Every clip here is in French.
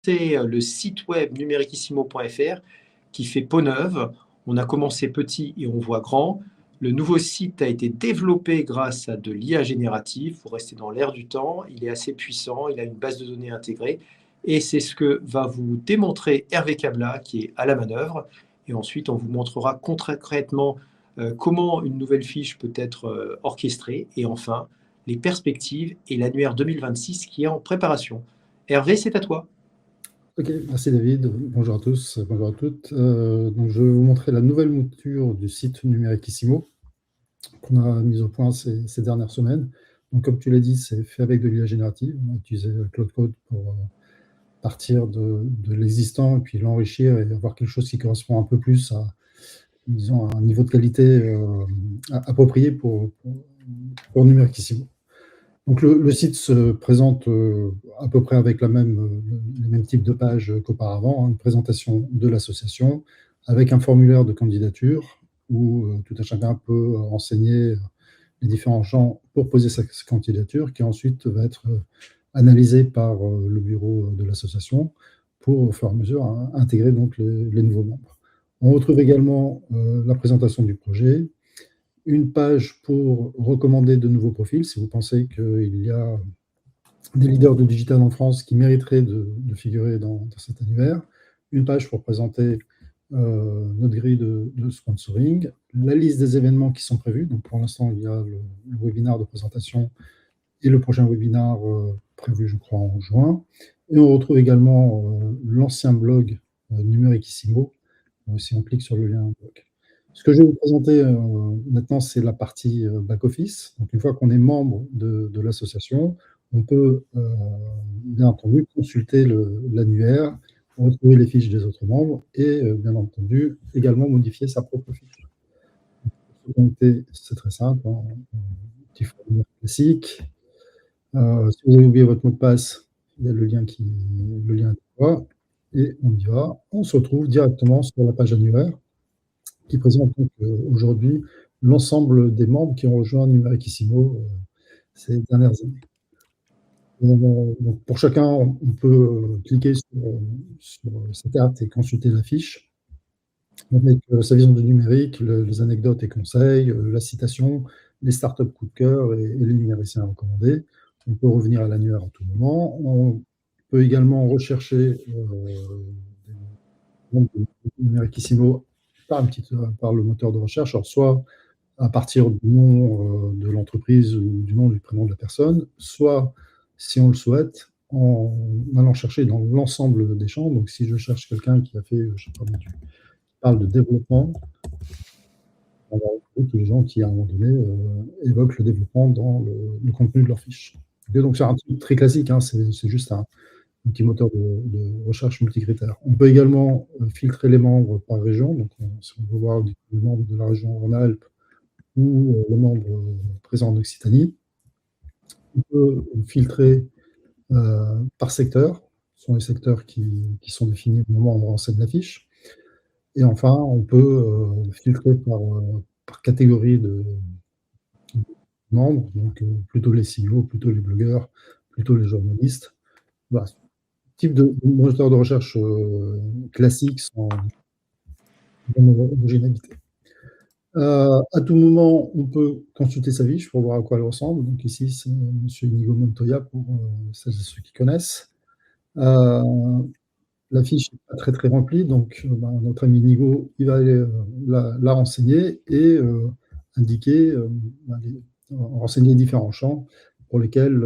C'est le site web numéricissimo.fr qui fait peau neuve. On a commencé petit et on voit grand. Le nouveau site a été développé grâce à de l'IA générative. Il faut rester dans l'air du temps. Il est assez puissant. Il a une base de données intégrée. Et c'est ce que va vous démontrer Hervé Cabla, qui est à la manœuvre. Et ensuite, on vous montrera concrètement comment une nouvelle fiche peut être orchestrée. Et enfin, les perspectives et l'annuaire 2026 qui est en préparation. Hervé, c'est à toi. Ok, merci David. Bonjour à tous, bonjour à toutes. Donc je vais vous montrer la nouvelle mouture du site Numéricissimo qu'on a mis au point ces dernières semaines. Donc comme tu l'as dit, c'est fait avec de l'IA générative. On a utilisé Claude Code pour partir de l'existant et puis l'enrichir et avoir quelque chose qui correspond un peu plus à, disons, à un niveau de qualité approprié pour Numéricissimo. Donc le site se présente à peu près avec le même type de page qu'auparavant, une présentation de l'association avec un formulaire de candidature où tout un chacun peut renseigner les différents champs pour poser sa candidature, qui ensuite va être analysée par le bureau de l'association pour, au fur et à mesure, intégrer donc les nouveaux membres. On retrouve également la présentation du projet, une page pour recommander de nouveaux profils, si vous pensez qu'il y a des leaders de digital en France qui mériteraient de figurer dans cet annuaire, une page pour présenter notre grille de sponsoring, la liste des événements qui sont prévus. Donc pour l'instant, il y a le webinaire de présentation et le prochain webinaire prévu, je crois, en juin. Et on retrouve également l'ancien blog Numéricissimo, si on clique sur le lien blog. Ce que je vais vous présenter maintenant, c'est la partie back-office. Donc, une fois qu'on est membre de l'association, on peut bien entendu consulter l'annuaire, retrouver les fiches des autres membres et bien entendu également modifier sa propre fiche. C'est très simple, hein, un petit formulaire classique. Si vous avez oublié votre mot de passe, il y a le lien adéquat et on y va. On se retrouve directement sur la page annuaire qui présente donc aujourd'hui l'ensemble des membres qui ont rejoint Numéricissimo ces dernières années. Donc pour chacun, on peut cliquer sur sa carte et consulter la fiche, avec sa vision du numérique, les anecdotes et conseils, la citation, les startups coup de cœur et les numériciens recommandés. On peut revenir à l'annuaire à tout moment. On peut également rechercher Numéricissimo par le moteur de recherche, alors soit à partir du nom de l'entreprise ou du nom du prénom de la personne, soit, si on le souhaite, en allant chercher dans l'ensemble des champs. Donc, si je cherche quelqu'un qui a fait, je sais pas, qui parle de développement, on va retrouver tous les gens qui, à un moment donné, évoquent le développement dans le contenu de leur fiche. Donc, c'est un truc très classique, hein, c'est juste un petit moteur de recherche multicritères. On peut également filtrer les membres par région. Donc, si on veut voir les membres de la région Rhône-Alpes ou les membres présents en Occitanie, on peut filtrer par secteur. Ce sont les secteurs qui sont définis au moment où on renseigne la fiche. Et enfin, on peut filtrer par catégorie de membres, donc plutôt les CEO, plutôt les blogueurs, plutôt les journalistes. Voilà. Type de moteur de recherche classique sans homogénéité. À tout moment, on peut consulter sa fiche pour voir à quoi elle ressemble. Donc ici, c'est M. Inigo Montoya pour celles et ceux qui connaissent. La fiche n'est pas très très remplie, donc notre ami Inigo, il va aller la renseigner et indiquer, renseigner différents champs pour lesquels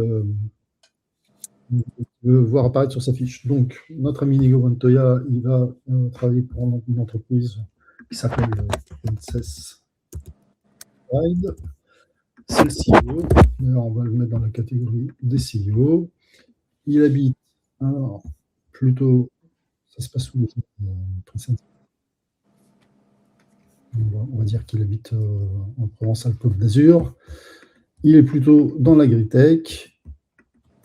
voir apparaître sur sa fiche. Donc, notre ami Inigo Montoya, il va travailler pour une entreprise qui s'appelle Princess Ride. C'est le CEO. D'ailleurs, on va le mettre dans la catégorie des CEO. Il habite, alors, plutôt, ça se passe où Princess. On va dire qu'il habite en Provence-Alpes-Côte d'Azur. Il est plutôt dans l'agritech.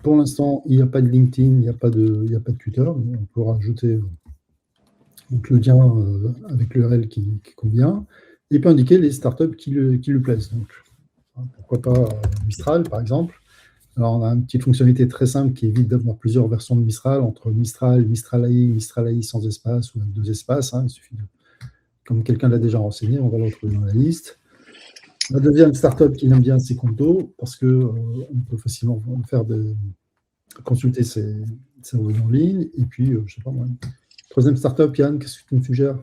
Pour l'instant, il n'y a pas de LinkedIn, il n'y a pas de Twitter. On peut rajouter donc, le lien avec l'URL qui convient. Et il peut indiquer les startups qui lui plaisent. Donc, pourquoi pas Mistral, par exemple. Alors, on a une petite fonctionnalité très simple qui évite d'avoir plusieurs versions de Mistral, entre Mistral, Mistral AI, Mistral AI sans espace ou avec 2 espaces. Il suffit comme quelqu'un l'a déjà renseigné, on va le retrouver dans la liste. La deuxième startup qu'il aime bien, c'est Conto, parce qu'on peut facilement consulter ses revenus en ligne. Et puis, je ne sais pas moi. Troisième startup, Yann, qu'est-ce que tu me suggères?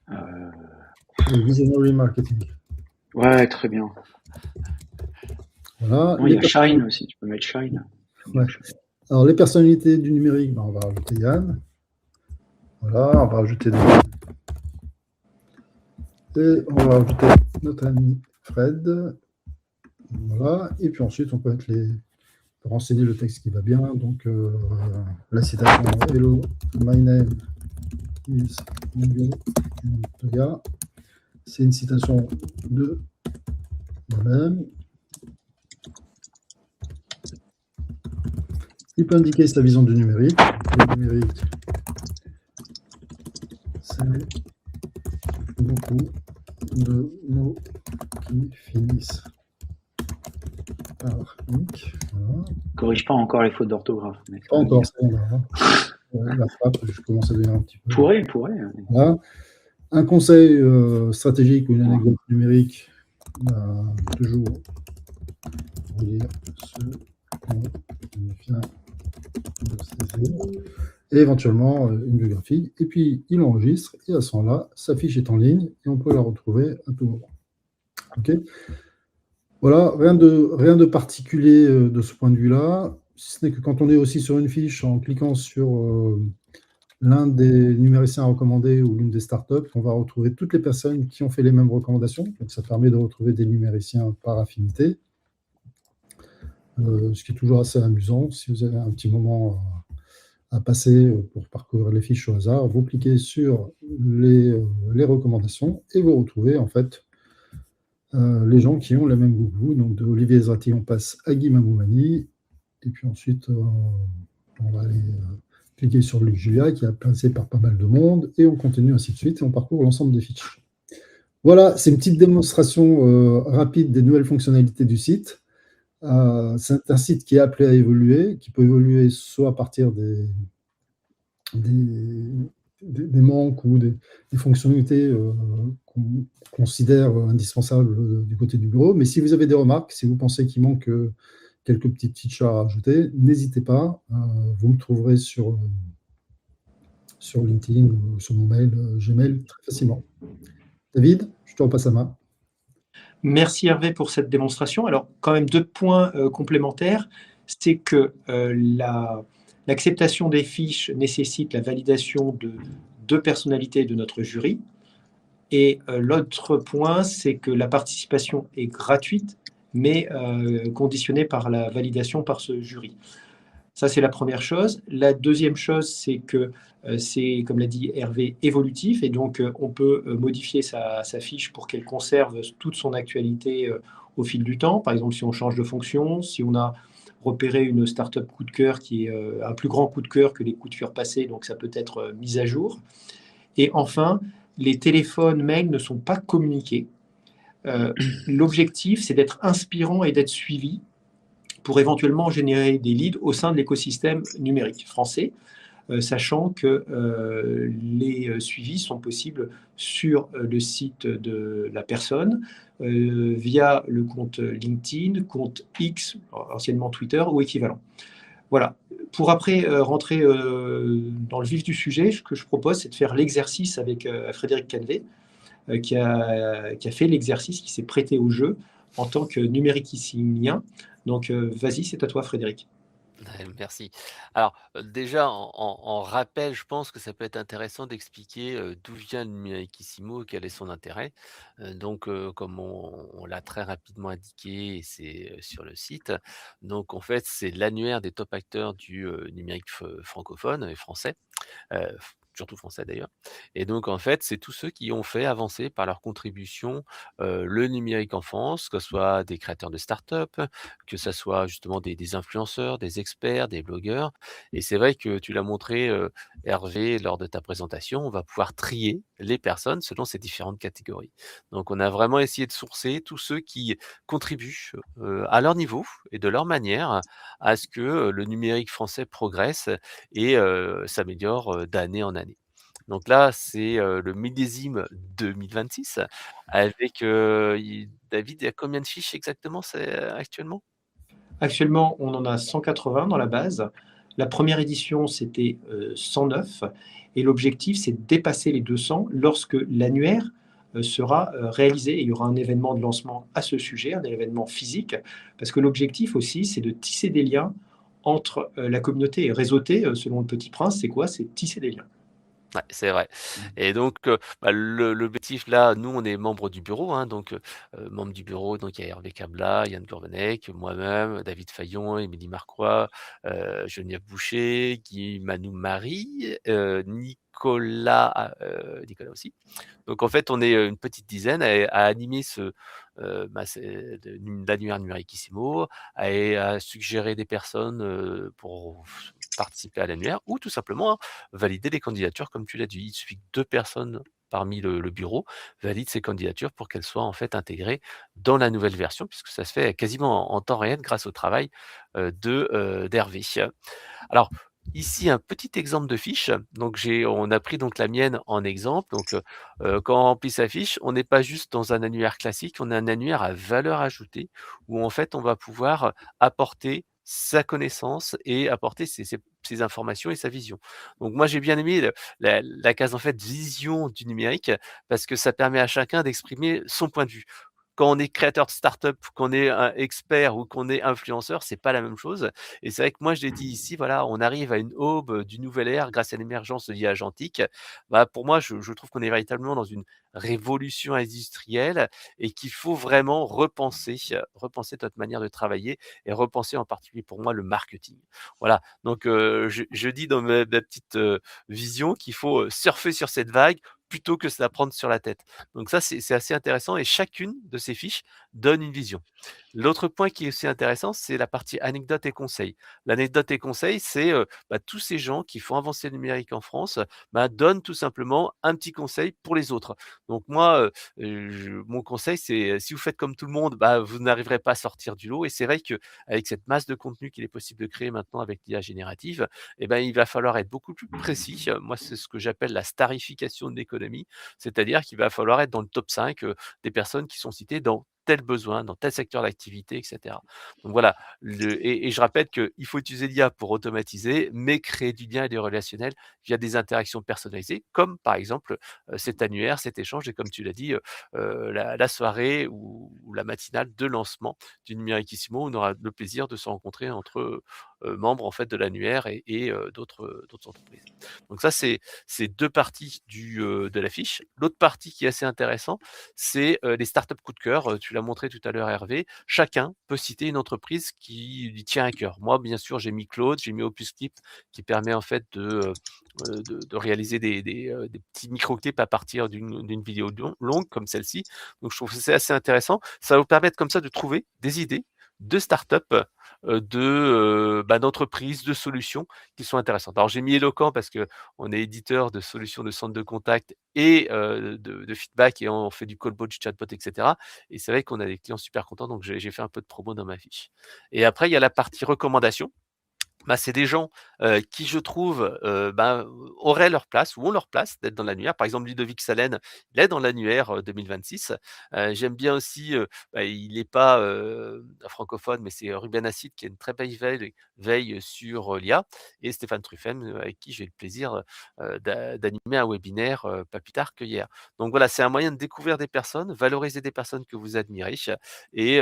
Le Visionary Marketing. Ouais, très bien. Voilà. Non, il y a Shine aussi, tu peux mettre Shine. Ouais. Alors, les personnalités du numérique, on va rajouter Yann. Voilà, on va rajouter et on va rajouter notre ami Fred. Voilà. Et puis ensuite, on peut mettre renseigner le texte qui va bien. Donc, la citation Hello, my name is Montoya. C'est une citation de moi-même. Il peut indiquer sa vision du numérique. Le numérique, c'est beaucoup de mots qui finissent par nick. Voilà. Corrige pas encore les fautes d'orthographe. Pas encore, c'est bon. La frappe, je commence à devenir un petit peu. Pourrait. Voilà. Un conseil stratégique ou une anecdote numérique, toujours relire ce qu'on vient de saisir. Et éventuellement une biographie. Et puis, il enregistre, et à ce moment-là, sa fiche est en ligne, et on peut la retrouver à tout moment. OK. Voilà, rien de particulier de ce point de vue-là, si ce n'est que quand on est aussi sur une fiche, en cliquant sur l'un des numériciens recommandés ou l'une des startups, on va retrouver toutes les personnes qui ont fait les mêmes recommandations. Donc, ça permet de retrouver des numériciens par affinité, ce qui est toujours assez amusant. Si vous avez un petit moment à passer pour parcourir les fiches au hasard, vous cliquez sur les recommandations et vous retrouvez en fait les gens qui ont le même goût que vous. Donc de Olivier Zrati, on passe à Guy Mamoumani, et puis ensuite on va aller cliquer sur Luc Julia qui a passé par pas mal de monde, et on continue ainsi de suite, et on parcourt l'ensemble des fiches. Voilà, c'est une petite démonstration rapide des nouvelles fonctionnalités du site. C'est un site qui est appelé à évoluer, qui peut évoluer soit à partir des manques ou des fonctionnalités qu'on considère indispensables du côté du bureau. Mais si vous avez des remarques, si vous pensez qu'il manque quelques petites features à ajouter, n'hésitez pas. Vous me trouverez sur LinkedIn ou sur mon mail Gmail très facilement. David, je te repasse la main. Merci Hervé pour cette démonstration. Alors, quand même 2 points complémentaires. C'est que l'acceptation des fiches nécessite la validation de 2 personnalités de notre jury. Et l'autre point, c'est que la participation est gratuite, mais conditionnée par la validation par ce jury. Ça, c'est la première chose. La deuxième chose, c'est que c'est, comme l'a dit Hervé, évolutif, et donc on peut modifier sa fiche pour qu'elle conserve toute son actualité au fil du temps. Par exemple, si on change de fonction, si on a repéré une startup coup de cœur qui est un plus grand coup de cœur que les coups de cœur passés, donc ça peut être mis à jour. Et enfin, les téléphones mails ne sont pas communiqués. L'objectif, c'est d'être inspirant et d'être suivi pour éventuellement générer des leads au sein de l'écosystème numérique français, sachant que les suivis sont possibles sur le site de la personne, via le compte LinkedIn, compte X, anciennement Twitter, ou équivalent. Voilà. Pour après rentrer dans le vif du sujet, ce que je propose, c'est de faire l'exercice avec Frédéric Canvet, qui a fait l'exercice, qui s'est prêté au jeu en tant que numéricien. Donc, vas-y, c'est à toi, Frédéric. Merci. Alors, déjà, en rappel, je pense que ça peut être intéressant d'expliquer d'où vient le numéricissimo et quel est son intérêt. Donc, comme on l'a très rapidement indiqué, et c'est sur le site, donc en fait, c'est l'annuaire des top acteurs du numérique francophone et français. Surtout français d'ailleurs. Et donc en fait, c'est tous ceux qui ont fait avancer par leur contribution le numérique en France, que ce soit des créateurs de start-up, que ce soit justement des influenceurs, des experts, des blogueurs. Et c'est vrai que tu l'as montré, Hervé, lors de ta présentation, on va pouvoir trier les personnes selon ces différentes catégories. Donc on a vraiment essayé de sourcer tous ceux qui contribuent, à leur niveau et de leur manière à ce que, le numérique français progresse et s'améliore, d'année en année. Donc là, c'est, le millésime 2026 avec, David, il y a combien de fiches exactement c'est, actuellement? Actuellement, on en a 180 dans la base. La première édition, c'était 109 et l'objectif, c'est de dépasser les 200 lorsque l'annuaire sera réalisé. Et il y aura un événement de lancement à ce sujet, un événement physique, parce que l'objectif aussi, c'est de tisser des liens entre la communauté et réseauter, selon le Petit Prince, c'est quoi? C'est tisser des liens. Ouais, c'est vrai et donc l'objectif là, nous, on est membre du bureau, hein, donc membre du bureau, donc il y a Hervé Cabla, Yann Gourvenec, moi-même, David Fayon, Émilie Marquois, Geneviève Boucher, Guy Manou-Marie, Nicolas aussi. Donc en fait, on est, une petite dizaine à animer l'annuaire Numérikissimo, à suggérer des personnes, pour participer à l'annuaire ou tout simplement, hein, valider les candidatures comme tu l'as dit. Il suffit que 2 personnes parmi le bureau valident ces candidatures pour qu'elles soient en fait intégrées dans la nouvelle version puisque ça se fait quasiment en temps réel grâce au travail, d'Hervé. Alors, ici, un petit exemple de fiche. Donc on a pris donc la mienne en exemple. Donc, quand on remplit sa fiche, on n'est pas juste dans un annuaire classique, on a un annuaire à valeur ajoutée où en fait on va pouvoir apporter sa connaissance et apporter ses informations et sa vision. Donc moi j'ai bien aimé la case en fait vision du numérique parce que ça permet à chacun d'exprimer son point de vue. Quand on est créateur de start-up, qu'on est un expert ou qu'on est influenceur, c'est pas la même chose et c'est vrai que moi je l'ai dit ici, voilà, on arrive à une aube, du nouvel ère grâce à l'émergence de l'IA agentique. Bah, pour moi, je trouve qu'on est véritablement dans une révolution industrielle et qu'il faut vraiment repenser notre manière de travailler et repenser en particulier pour moi le marketing. Voilà, donc je dis dans ma petite, vision qu'il faut, surfer sur cette vague plutôt que se la prendre sur la tête. Donc ça, c'est assez intéressant et chacune de ces fiches donne une vision. L'autre point qui est aussi intéressant, c'est la partie anecdotes et conseils. L'anecdote et conseils, c'est, tous ces gens qui font avancer le numérique en France, donnent tout simplement un petit conseil pour les autres. Donc moi, mon conseil, c'est, si vous faites comme tout le monde, vous n'arriverez pas à sortir du lot et c'est vrai qu'avec cette masse de contenu qu'il est possible de créer maintenant avec l'IA générative, il va falloir être beaucoup plus précis. Moi, c'est ce que j'appelle la starification de l'économie, c'est-à-dire qu'il va falloir être dans le top 5 des personnes qui sont citées dans tel besoin, dans tel secteur d'activité, et cetera. Donc voilà, et je rappelle qu'il faut utiliser l'IA pour automatiser, mais créer du lien et du relationnel via des interactions personnalisées, comme par exemple cet annuaire, cet échange, et comme tu l'as dit, la soirée ou la matinale de lancement du Numérikissimo, où on aura le plaisir de se rencontrer entre membres en fait de l'annuaire et d'autres entreprises. Donc ça, c'est 2 parties de la fiche. L'autre partie qui est assez intéressant, c'est, les startups coup de cœur, tu l'as montré tout à l'heure Hervé. Chacun peut citer une entreprise qui lui tient à cœur. Moi, bien sûr, j'ai mis Claude, j'ai mis OpusClip qui permet en fait de réaliser des petits micro-clips à partir d'une vidéo longue comme celle-ci. Donc je trouve que c'est assez intéressant. Ça va vous permettre comme ça de trouver des idées de start-up, d'entreprises, de solutions qui sont intéressantes. Alors j'ai mis Eloquent parce qu'on est éditeur de solutions de centre de contact et de feedback et on fait du callbot, du chatbot et cetera et c'est vrai qu'on a des clients super contents donc j'ai fait un peu de promo dans ma fiche et après il y a la partie recommandation. C'est des gens, qui je trouve, auraient leur place ou ont leur place d'être dans l'annuaire. Par exemple, Ludovic Salen, il est dans l'annuaire, 2026. J'aime bien aussi, il n'est pas, francophone, mais c'est Ruben Acid qui a une très belle veille sur, l'IA et Stéphane Truffen, avec qui j'ai eu le plaisir, d'animer un webinaire, pas plus tard qu'hier. Donc voilà, c'est un moyen de découvrir des personnes, valoriser des personnes que vous admirez et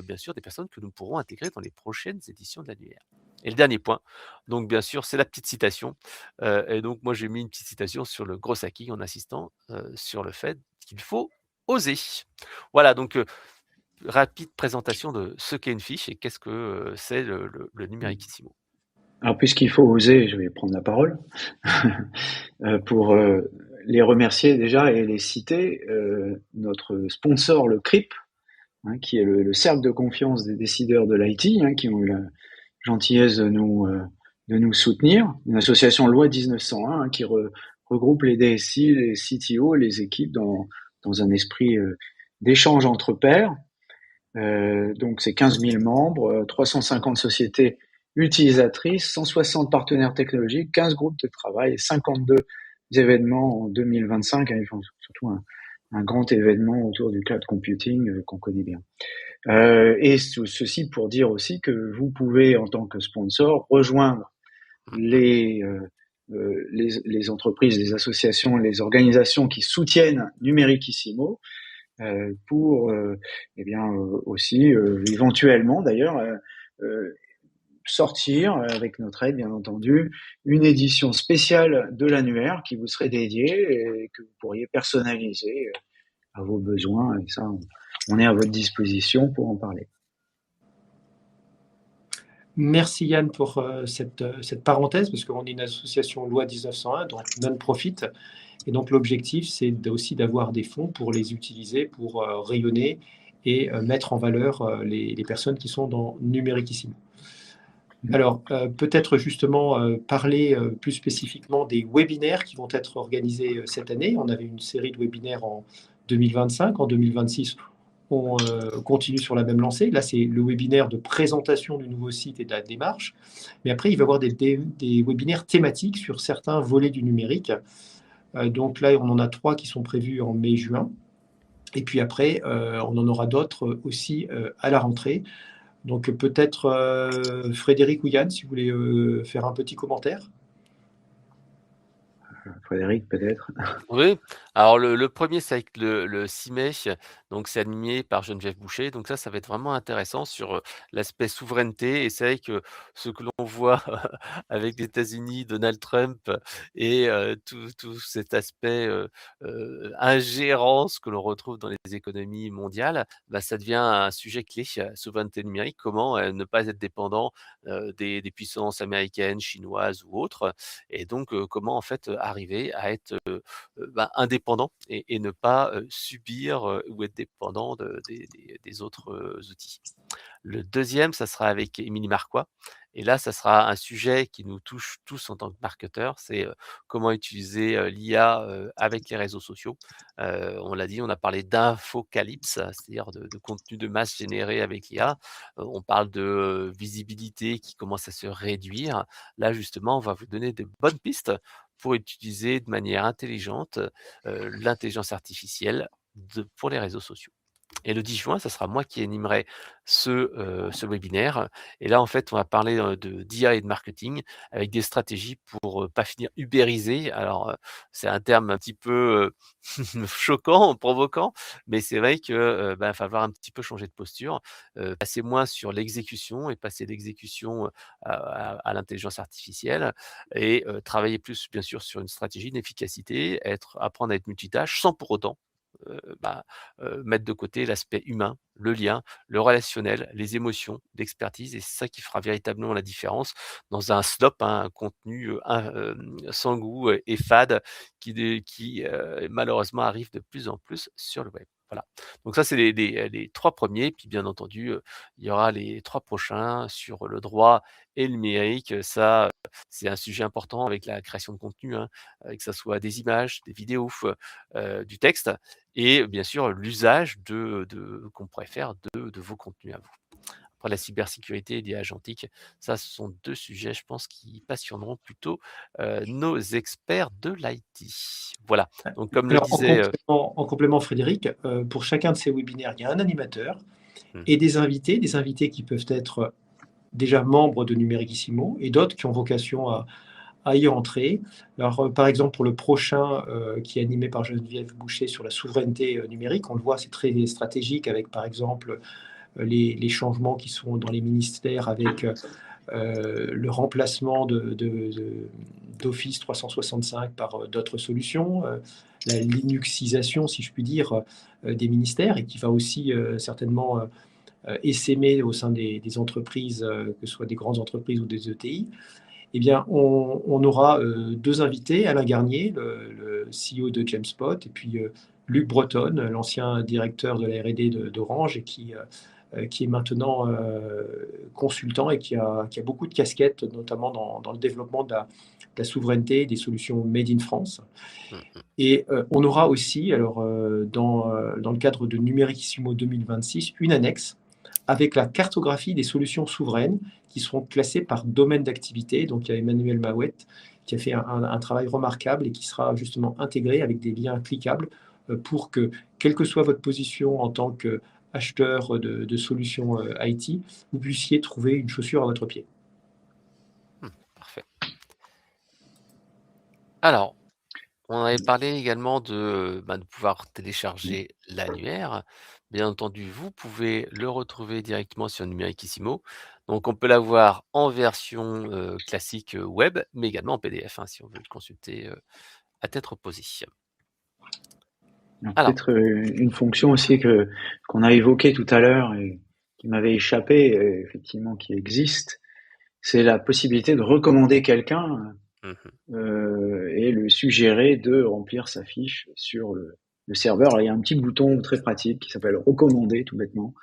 bien sûr des personnes que nous pourrons intégrer dans les prochaines éditions de l'annuaire. Et le dernier point, donc bien sûr, c'est la petite citation, et donc moi j'ai mis une petite citation sur le gros hacking en insistant, sur le fait qu'il faut oser. Voilà donc, rapide présentation de ce qu'est une fiche et qu'est-ce que, c'est le Numérikissimo. Alors, puisqu'il faut oser, je vais prendre la parole pour les remercier déjà et les citer. Notre sponsor, le CRIP, qui est le cercle de confiance des décideurs de l'IT, qui ont eu la gentillesse de nous de nous soutenir. Une association loi 1901 qui regroupe les DSI, les CTO, les équipes dans un esprit d'échange entre pairs. Donc c'est 15 000 membres, 350 sociétés utilisatrices, 160 partenaires technologiques, 15 groupes de travail et 52 événements en 2025. Ils font surtout un grand événement autour du cloud computing qu'on connaît bien. Et ceci pour dire aussi que vous pouvez, en tant que sponsor, rejoindre les entreprises, les associations, les organisations qui soutiennent Numericissimo pour aussi éventuellement d'ailleurs sortir avec notre aide bien entendu une édition spéciale de l'annuaire qui vous serait dédiée et que vous pourriez personnaliser à vos besoins, et ça on est à votre disposition pour en parler. Merci Yann pour cette parenthèse, parce qu'on est une association loi 1901, donc non-profit. Et donc l'objectif, c'est aussi d'avoir des fonds pour les utiliser, pour rayonner et mettre en valeur les personnes qui sont dans Numericissimo. Alors, peut-être justement parler plus spécifiquement des webinaires qui vont être organisés cette année. On avait une série de webinaires en 2025. En 2026, on continue sur la même lancée. Là, c'est le webinaire de présentation du nouveau site et de la démarche. Mais après, il va y avoir des webinaires thématiques sur certains volets du numérique. Donc là, on en a 3 qui sont prévus en mai-juin. Et puis après, on en aura d'autres aussi à la rentrée. Donc peut-être Frédéric ou Yann, si vous voulez faire un petit commentaire. Frédéric, peut-être. Oui, alors le premier, c'est avec le 6 mai, donc c'est animé par Geneviève Boucher. Donc ça va être vraiment intéressant sur l'aspect souveraineté. Et c'est vrai que ce que l'on voit avec les États-Unis, Donald Trump et tout cet aspect ingérence que l'on retrouve dans les économies mondiales, bah, ça devient un sujet clé, souveraineté numérique. Comment ne pas être dépendant des puissances américaines, chinoises ou autres. Et donc, comment en fait arriver à être indépendant et ne pas subir ou être dépendant des autres outils. Le deuxième, ça sera avec Émilie Marquois. Et là, ça sera un sujet qui nous touche tous en tant que marketeurs, c'est comment utiliser l'IA avec les réseaux sociaux. On l'a dit, on a parlé d'infocalypse, c'est-à-dire de contenu de masse généré avec l'IA. On parle de visibilité qui commence à se réduire. Là, justement, on va vous donner de bonnes pistes pour utiliser de manière intelligente l'intelligence artificielle pour les réseaux sociaux. Et le 10 juin, ça sera moi qui animerai ce webinaire. Et là, en fait, on va parler d'IA et de marketing avec des stratégies pour pas finir ubérisé. Alors, c'est un terme un petit peu choquant, provoquant, mais c'est vrai que va falloir un petit peu changer de posture, passer moins sur l'exécution et passer l'exécution à l'intelligence artificielle et travailler plus, bien sûr, sur une stratégie, une efficacité, apprendre à être multitâche sans pour autant mettre de côté l'aspect humain, le lien, le relationnel, les émotions, l'expertise. Et c'est ça qui fera véritablement la différence dans un slop, un contenu sans goût et fade qui malheureusement arrive de plus en plus sur le web. Voilà. Donc ça, c'est les 3 premiers. Puis bien entendu, il y aura les 3 prochains sur le droit et le numérique. Ça, c'est un sujet important avec la création de contenu, hein, que ça soit des images, des vidéos, du texte et bien sûr l'usage qu'on pourrait faire de vos contenus à vous. Après la cybersécurité et l'IA agentique, ça ce sont 2 sujets, je pense, qui passionneront plutôt nos experts de l'IT. Voilà, donc comme le Alors, disait en complément, Frédéric, pour chacun de ces webinaires, il y a un animateur Mmh. et des invités qui peuvent être déjà membres de Numericissimo et d'autres qui ont vocation à y entrer. Alors, par exemple, pour le prochain qui est animé par Geneviève Boucher sur la souveraineté numérique, on le voit, c'est très stratégique avec, par exemple, les changements qui sont dans les ministères avec le remplacement d'Office 365 par d'autres solutions, la Linuxisation, si je puis dire, des ministères et qui va aussi certainement essaimer au sein des entreprises, que ce soit des grandes entreprises ou des ETI. Eh bien, on aura 2 invités, Alain Garnier, le CEO de Jamespot, et puis Luc Breton, l'ancien directeur de la R&D d'Orange et qui qui est maintenant consultant et qui a beaucoup de casquettes, notamment dans le développement de la souveraineté et des solutions made in France. Et on aura aussi, alors, dans le cadre de Numérikissimo 2026, une annexe avec la cartographie des solutions souveraines qui seront classées par domaine d'activité. Donc, il y a Emmanuel Mahouette qui a fait un travail remarquable et qui sera justement intégré avec des liens cliquables pour que, quelle que soit votre position en tant qu'acheteur de solutions IT, vous puissiez trouver une chaussure à votre pied. Parfait. Alors, on avait parlé également de pouvoir télécharger l'annuaire. Bien entendu, vous pouvez le retrouver directement sur Numérikissimo. Donc, on peut l'avoir en version classique web, mais également en PDF, si on veut le consulter à tête reposée. Alors, peut-être une fonction aussi qu'on a évoquée tout à l'heure et qui m'avait échappé, effectivement, qui existe, c'est la possibilité de recommander quelqu'un et lui suggérer de remplir sa fiche sur le serveur. Alors, il y a un petit bouton très pratique qui s'appelle recommander, tout bêtement,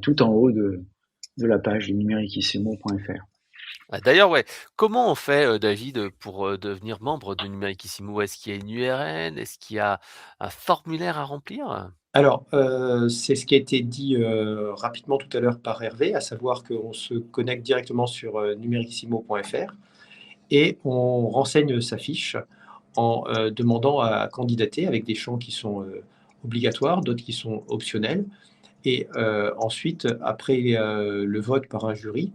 tout en haut de la page du numérikissimo.fr. D'ailleurs, ouais, comment on fait, David, pour devenir membre de Numérikissimo? Est-ce qu'il y a une URL? Est-ce qu'il y a un formulaire à remplir? Alors, c'est ce qui a été dit rapidement tout à l'heure par Hervé, à savoir qu'on se connecte directement sur numérikissimo.fr et on renseigne sa fiche en demandant à candidater avec des champs qui sont obligatoires, d'autres qui sont optionnels. Et ensuite, après le vote par un jury,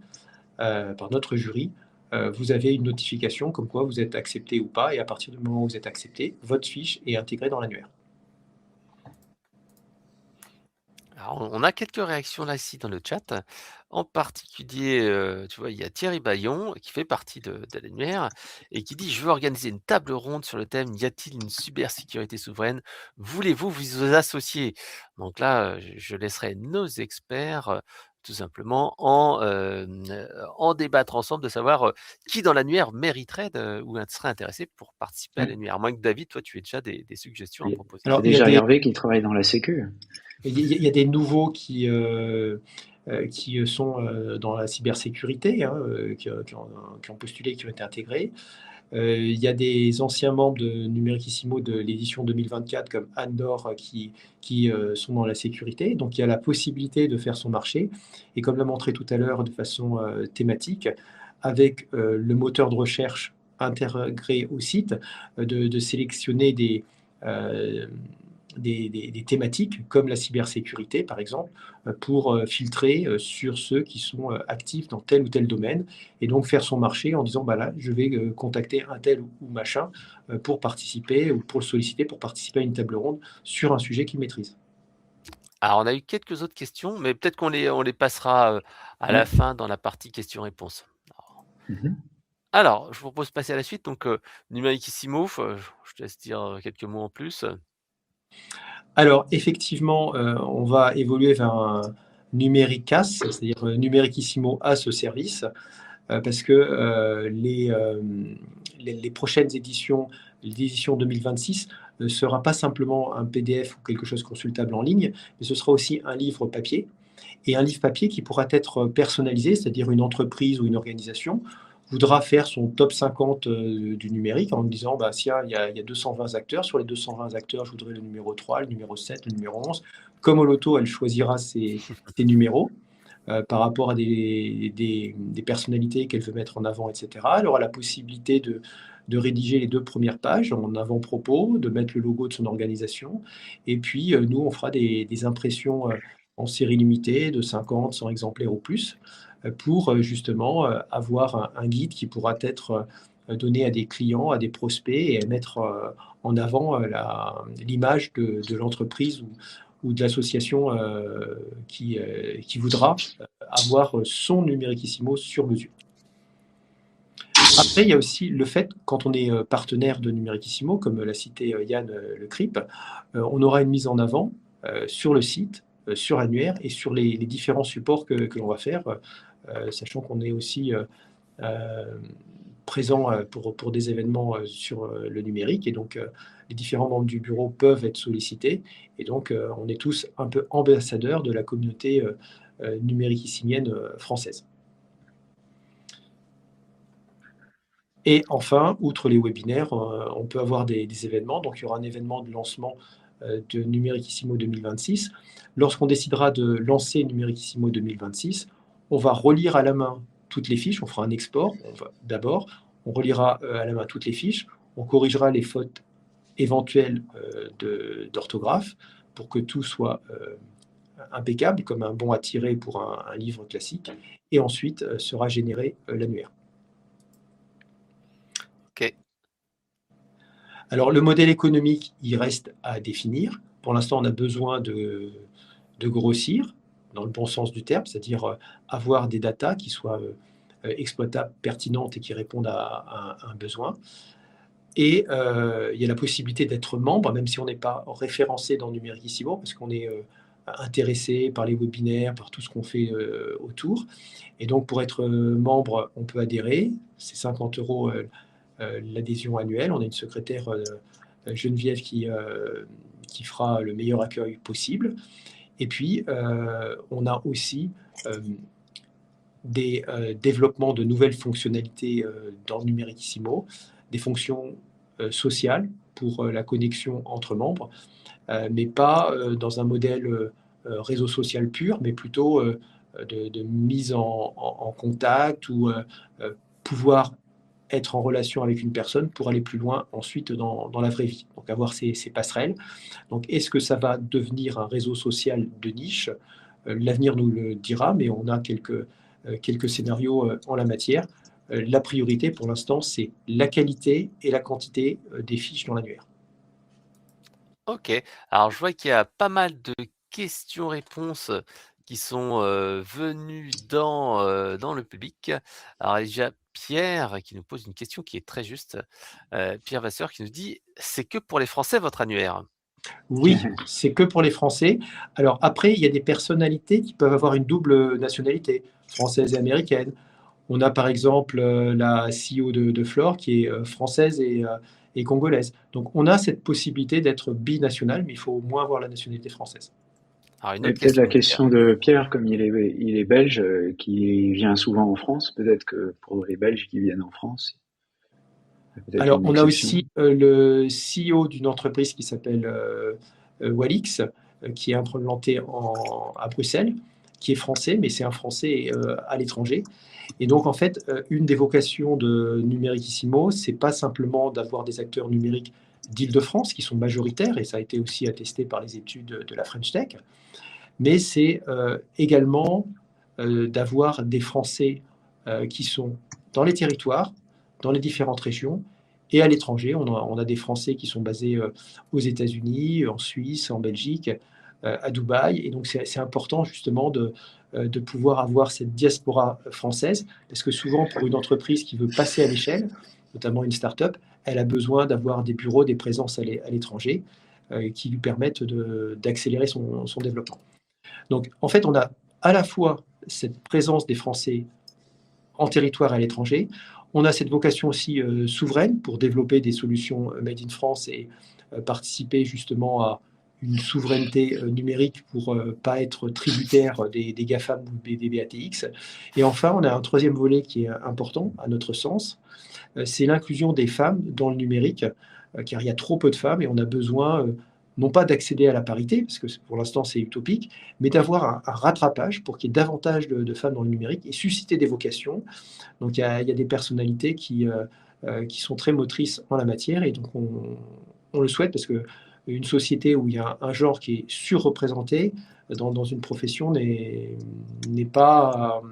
par notre jury, vous avez une notification comme quoi vous êtes accepté ou pas. Et à partir du moment où vous êtes accepté, votre fiche est intégrée dans l'annuaire. Alors, on a quelques réactions là, ici dans le chat. En particulier, tu vois, il y a Thierry Bayon qui fait partie de l'annuaire et qui dit: «Je veux organiser une table ronde sur le thème "Y a-t-il une cybersécurité souveraine? Voulez-vous vous associer?"» Donc là, je laisserai nos experts, tout simplement en débattre ensemble de savoir, qui dans l'annuaire mériterait ou serait intéressé pour participer à l'annuaire. À moins que David, toi, tu aies déjà des suggestions à proposer. Alors, C'est déjà Hervé qui travaille dans la sécu. Il y a des nouveaux qui sont dans la cybersécurité, qui ont postulé, qui ont été intégrés. Il y a des anciens membres de Numérikissimo de l'édition 2024 comme Anne Dor qui sont dans la sécurité. Donc, il y a la possibilité de faire son marché. Et comme l'a montré tout à l'heure de façon thématique, avec le moteur de recherche intégré au site, de sélectionner des thématiques comme la cybersécurité, par exemple, pour filtrer sur ceux qui sont actifs dans tel ou tel domaine et donc faire son marché en disant bah là, je vais contacter un tel ou machin pour participer ou pour le solliciter pour participer à une table ronde sur un sujet qu'il maîtrise. Alors, on a eu quelques autres questions, mais peut-être qu'on les passera à la fin dans la partie questions-réponses. Alors, je vous propose de passer à la suite. Donc, Numérikissimo, je te laisse dire quelques mots en plus. Alors, effectivement, on va évoluer vers un numéricas, c'est-à-dire Numérikissimo a ce service, parce que les prochaines éditions, l'édition 2026, ne sera pas simplement un PDF ou quelque chose consultable en ligne, mais ce sera aussi un livre papier, et un livre papier qui pourra être personnalisé, c'est-à-dire une entreprise ou une organisation voudra faire son top 50 du numérique en disant bah, il y a 220 acteurs, sur les 220 acteurs, je voudrais le numéro 3, le numéro 7, le numéro 11. Comme au loto, elle choisira ses numéros par rapport à des personnalités qu'elle veut mettre en avant, etc. Elle aura la possibilité de rédiger les 2 premières pages en avant-propos, de mettre le logo de son organisation. Et puis, nous, on fera des impressions en série limitée de 50, 100 exemplaires ou plus pour justement avoir un guide qui pourra être donné à des clients, à des prospects et mettre en avant l'image de l'entreprise ou de l'association qui voudra avoir son Numérikissimo sur mesure. Après, il y a aussi le fait, quand on est partenaire de Numérikissimo, comme l'a cité Yann Le Crip, on aura une mise en avant sur le site, sur l'annuaire et sur les différents supports que l'on va faire, sachant qu'on est aussi présent pour des événements sur le numérique. Et donc, les différents membres du bureau peuvent être sollicités. Et donc, on est tous un peu ambassadeurs de la communauté numéricissimienne française. Et enfin, outre les webinaires, on peut avoir des événements. Donc, il y aura un événement de lancement de Numéricissimo 2026. Lorsqu'on décidera de lancer Numéricissimo 2026, on va relire à la main toutes les fiches. On fera un export d'abord. On relira à la main toutes les fiches. On corrigera les fautes éventuelles d'orthographe pour que tout soit impeccable, comme un bon à tirer pour un livre classique. Et ensuite, sera généré l'annuaire. Ok. Alors, le modèle économique, il reste à définir. Pour l'instant, on a besoin de grossir, dans le bon sens du terme, c'est-à-dire avoir des datas qui soient exploitables, pertinentes et qui répondent à un besoin. Et il y a la possibilité d'être membre, même si on n'est pas référencé dans Numéricissimo, parce qu'on est intéressé par les webinaires, par tout ce qu'on fait autour. Et donc, pour être membre, on peut adhérer. C'est 50 € l'adhésion annuelle. On a une secrétaire, Geneviève, qui fera le meilleur accueil possible. Et puis, on a aussi des développements de nouvelles fonctionnalités dans Numéricissimo, des fonctions sociales pour la connexion entre membres, mais pas dans un modèle réseau social pur, mais plutôt de mise en contact ou pouvoir être en relation avec une personne pour aller plus loin ensuite dans la vraie vie. Donc avoir ces passerelles. Donc est-ce que ça va devenir un réseau social de niche? L'avenir nous le dira, mais on a quelques scénarios en la matière. La priorité pour l'instant, c'est la qualité et la quantité des fiches dans l'annuaire. Ok. Alors, je vois qu'il y a pas mal de questions-réponses qui sont venues dans le public. Alors, il y a déjà Pierre qui nous pose une question qui est très juste. Pierre Vasseur qui nous dit: c'est que pour les Français votre annuaire? Oui, c'est que pour les Français. Alors après, il y a des personnalités qui peuvent avoir une double nationalité, française et américaine. On a par exemple la CEO de Flore qui est française et congolaise. Donc on a cette possibilité d'être binational, mais il faut au moins avoir la nationalité française. Alors, une Et autre peut-être la question question de Pierre, comme il est belge, qui vient souvent en France, peut-être que pour les Belges qui viennent en France, c'est peut-être Alors, une on a exception. aussi le CEO d'une entreprise qui s'appelle Walix, qui est implanté à Bruxelles, qui est français, mais c'est un français à l'étranger. Et donc, en fait, une des vocations de Numéricissimo, c'est pas simplement d'avoir des acteurs numériques d'Île-de-France qui sont majoritaires, et ça a été aussi attesté par les études de la French Tech, mais c'est également d'avoir des Français qui sont dans les territoires, dans les différentes régions et à l'étranger. On a des Français qui sont basés aux États-Unis, en Suisse, en Belgique, à Dubaï. Et donc, c'est important justement de pouvoir avoir cette diaspora française, parce que souvent, pour une entreprise qui veut passer à l'échelle, notamment une start-up, elle a besoin d'avoir des bureaux, des présences à l'étranger qui lui permettent d'accélérer son développement. Donc, en fait, on a à la fois cette présence des Français en territoire et à l'étranger. On a cette vocation aussi souveraine pour développer des solutions made in France et participer justement à une souveraineté numérique pour ne pas être tributaire des GAFAM ou des BATX. Et enfin, on a un troisième volet qui est important à notre sens, c'est l'inclusion des femmes dans le numérique, car il y a trop peu de femmes et on a besoin non pas d'accéder à la parité, parce que pour l'instant c'est utopique, mais d'avoir un rattrapage pour qu'il y ait davantage de femmes dans le numérique et susciter des vocations. Donc il y a des personnalités qui sont très motrices en la matière et donc on le souhaite parce que une société où il y a un genre qui est surreprésenté dans une profession n'est pas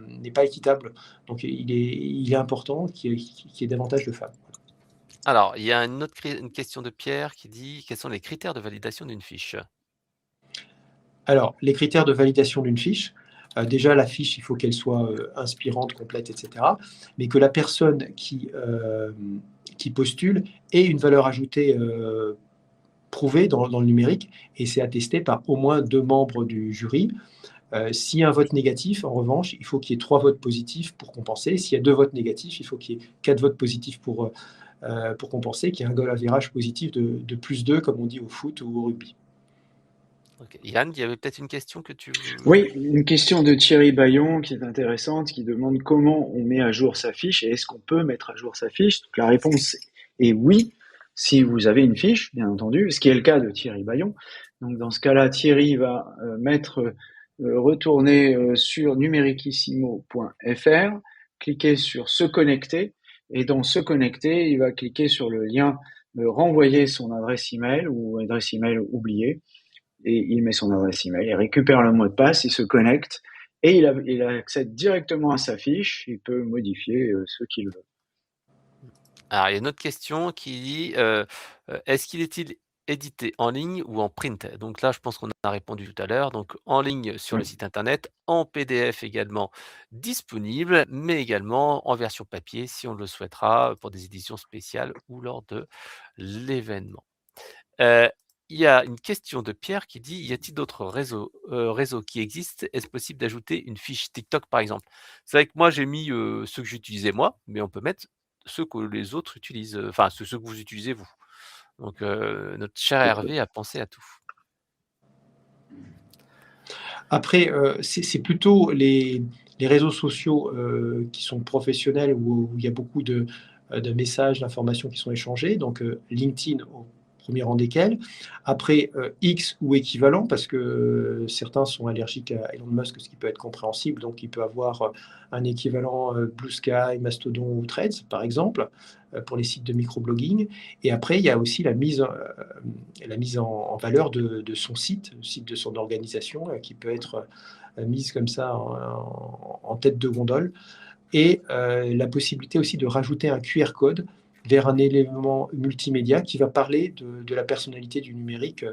équitable. Donc il est important qu'il y ait davantage de femmes. Alors, il y a une question de Pierre qui dit: quels sont les critères de validation d'une fiche? Alors, les critères de validation d'une fiche, déjà la fiche, il faut qu'elle soit inspirante, complète, etc. Mais que la personne qui postule ait une valeur ajoutée prouvée dans le numérique, et c'est attesté par au moins 2 membres du jury. S'il y a un vote négatif, en revanche, il faut qu'il y ait 3 votes positifs pour compenser. S'il y a 2 votes négatifs, il faut qu'il y ait 4 votes positifs pour compenser, qu'il y ait un goal average positif de plus 2, comme on dit au foot ou au rugby. Ok. Yann, il y avait peut-être une question que tu... Oui, une question de Thierry Bayon qui est intéressante, qui demande comment on met à jour sa fiche et est-ce qu'on peut mettre à jour sa fiche. Donc, la réponse est oui, si vous avez une fiche, bien entendu, ce qui est le cas de Thierry Bayon. Donc dans ce cas-là, Thierry va retourner sur numéricissimo.fr, cliquer sur se connecter et dans se connecter, il va cliquer sur le lien renvoyer son adresse email ou adresse email oubliée et il met son adresse email, il récupère le mot de passe, il se connecte et il accède directement à sa fiche, il peut modifier ce qu'il veut. Alors, il y a une autre question qui dit est-ce qu'il est-il édité en ligne ou en print? Donc là, je pense qu'on a répondu tout à l'heure. Donc en ligne sur le Oui. site internet, en PDF également disponible, mais également en version papier si on le souhaitera pour des éditions spéciales ou lors de l'événement. Il y a une question de Pierre qui dit y a-t-il d'autres réseaux qui existent? Est-ce possible d'ajouter une fiche TikTok par exemple? C'est vrai que moi j'ai mis ceux que j'utilisais moi, mais on peut mettre ceux que les autres utilisent, enfin ceux que vous utilisez vous. Donc notre cher Hervé a pensé à tout. Après, c'est plutôt les réseaux sociaux qui sont professionnels où il y a beaucoup de messages, d'informations qui sont échangés. Donc LinkedIn au premier rang desquels. Après X ou équivalent, parce que certains sont allergiques à Elon Musk, ce qui peut être compréhensible. Donc il peut avoir un équivalent Blue Sky, Mastodon ou Threads, par exemple, pour les sites de microblogging. Et après, il y a aussi la mise en valeur de son site, le site de son organisation, qui peut être mise comme ça en tête de gondole. Et la possibilité aussi de rajouter un QR code vers un élément multimédia qui va parler de la personnalité du numérique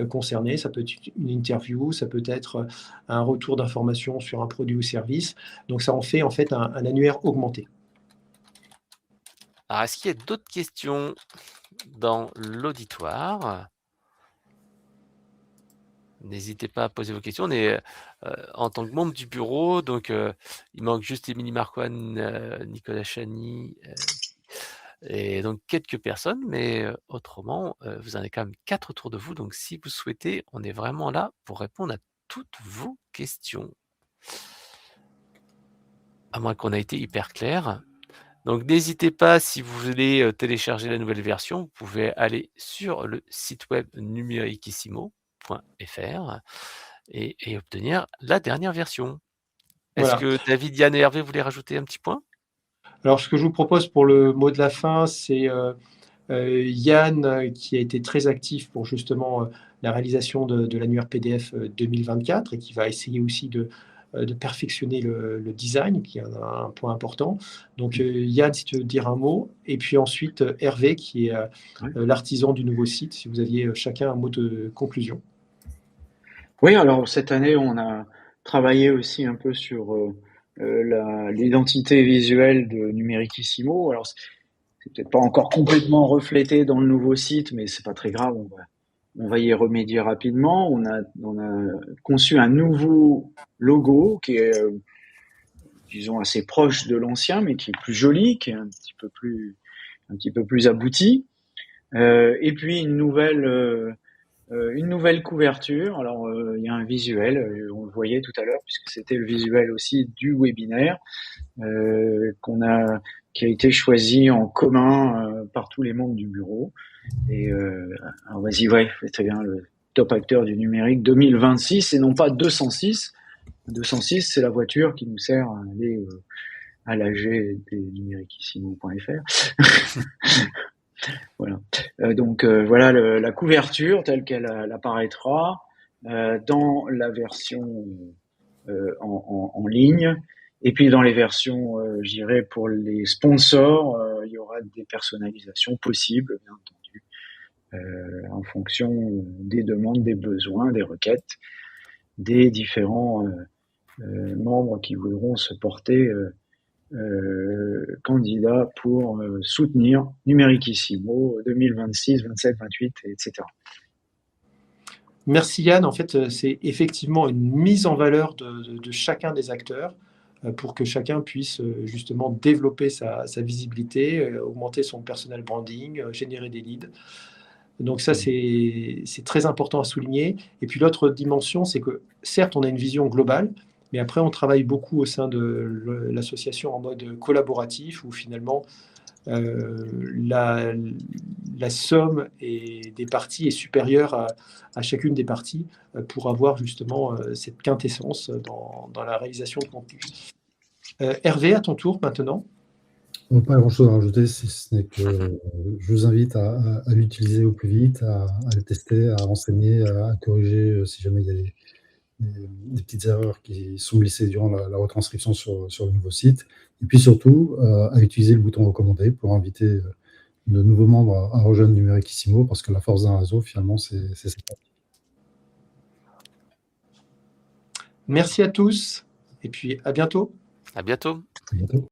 concerné. Ça peut être une interview, ça peut être un retour d'information sur un produit ou service. Donc ça en fait un annuaire augmenté. Alors est-ce qu'il y a d'autres questions dans l'auditoire? N'hésitez pas à poser vos questions. On est en tant que membre du bureau, donc il manque juste Émilie Marquand, Nicolas Chani et donc quelques personnes, mais autrement, vous en avez quand même 4 autour de vous. Donc si vous souhaitez, on est vraiment là pour répondre à toutes vos questions. À moins qu'on ait été hyper clair. Donc n'hésitez pas, si vous voulez télécharger la nouvelle version, vous pouvez aller sur le site web numéricissimo.fr et obtenir la dernière version. Est-ce Voilà. que David, Yann et Hervé voulaient rajouter un petit point? Alors ce que je vous propose pour le mot de la fin, c'est Yann qui a été très actif pour justement la réalisation de l'annuaire PDF 2024 et qui va essayer aussi de perfectionner le design, qui est un point important. Donc Yann, si tu veux dire un mot, et puis ensuite Hervé, qui est l'artisan du nouveau site, si vous aviez chacun un mot de conclusion. Oui, alors cette année, on a travaillé aussi un peu sur l'identité visuelle de Numéricissimo. Alors, c'est peut-être pas encore complètement reflété dans le nouveau site, mais c'est pas très grave. On va y remédier rapidement. On a conçu un nouveau logo qui est, disons, assez proche de l'ancien, mais qui est plus joli, qui est un petit peu plus abouti. Et puis une nouvelle couverture. Alors il y a un visuel, on le voyait tout à l'heure puisque c'était le visuel aussi du webinaire qui a été choisi en commun par tous les membres du bureau. Et alors vas-y, ouais, très bien, le top acteur du numérique 2026 et non pas 206. 206, c'est la voiture qui nous sert à aller à l'AG des numéricissimo.fr. Voilà. Donc voilà la couverture telle qu'elle apparaîtra dans la version en ligne. Et puis dans les versions, je dirais pour les sponsors, il y aura des personnalisations possibles, bien entendu, en fonction des demandes, des besoins, des requêtes, des différents membres qui voudront se porter candidats pour soutenir Numéricissimo 2026, 27, 28, etc. Merci Yann. En fait, c'est effectivement une mise en valeur de chacun des acteurs pour que chacun puisse justement développer sa visibilité, augmenter son personal branding, générer des leads. Donc ça, c'est très important à souligner. Et puis l'autre dimension, c'est que certes, on a une vision globale, mais après, on travaille beaucoup au sein de l'association en mode collaboratif, où finalement, la somme des parties est supérieure à chacune des parties pour avoir justement cette quintessence dans la réalisation de contenu. Hervé, à ton tour maintenant. Pas grand-chose à rajouter, si ce n'est que je vous invite à l'utiliser au plus vite, à le tester, à renseigner, à corriger si jamais il y a des petites erreurs qui sont glissées durant la retranscription sur le nouveau site. Et puis surtout, à utiliser le bouton recommander pour inviter de nouveaux membres à rejoindre Numéricissimo, parce que la force d'un réseau, finalement, c'est ça. Merci à tous et puis à bientôt. À bientôt. À bientôt.